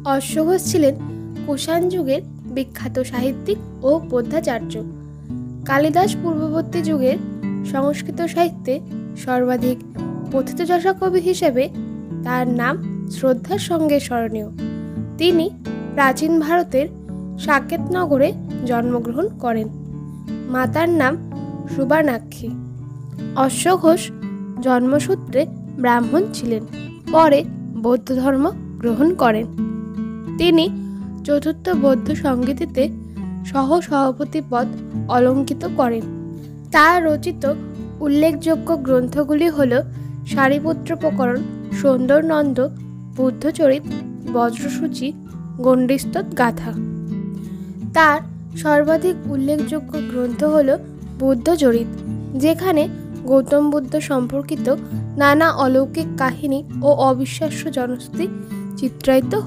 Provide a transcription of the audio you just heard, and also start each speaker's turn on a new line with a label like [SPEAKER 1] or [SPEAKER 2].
[SPEAKER 1] অশ্বঘোষ ছিলেন কুষাণ যুগের বিখ্যাত সাহিত্যিক ও বোধাচার্য। কালিদাস পূর্ববর্তী যুগের সংস্কৃত সাহিত্যে সর্বাধিক প্রথিতযশা কবি হিসেবে তার নাম শ্রদ্ধার সঙ্গে স্মরণীয়। তিনি প্রাচীন ভারতের সাকেত নগরে জন্মগ্রহণ করেন। মাতার নাম সুবর্ণাক্ষী। অশ্বঘোষ জন্মসূত্রে ব্রাহ্মণ ছিলেন, পরে বৌদ্ধ ধর্ম গ্রহণ করেন। তিনি চতুর্থ বৌদ্ধ সংগীতিতে সহ-সভাপতি পদ অলঙ্কিত করেন। তার রচিত উল্লেখযোগ্য গ্রন্থগুলি হল সারিপুত্র প্রকরণ, সুন্দরনন্দ, বুদ্ধচরিত, বজ্রসূচি, গণ্ডীস্তব গাথা। তার সর্বাধিক উল্লেখযোগ্য গ্রন্থ হল বুদ্ধচরিত, যেখানে গৌতম বুদ্ধ সম্পর্কিত নানা অলৌকিক কাহিনী ও অবিশ্বাস্য জনশ্রুতি চিত্রায়িত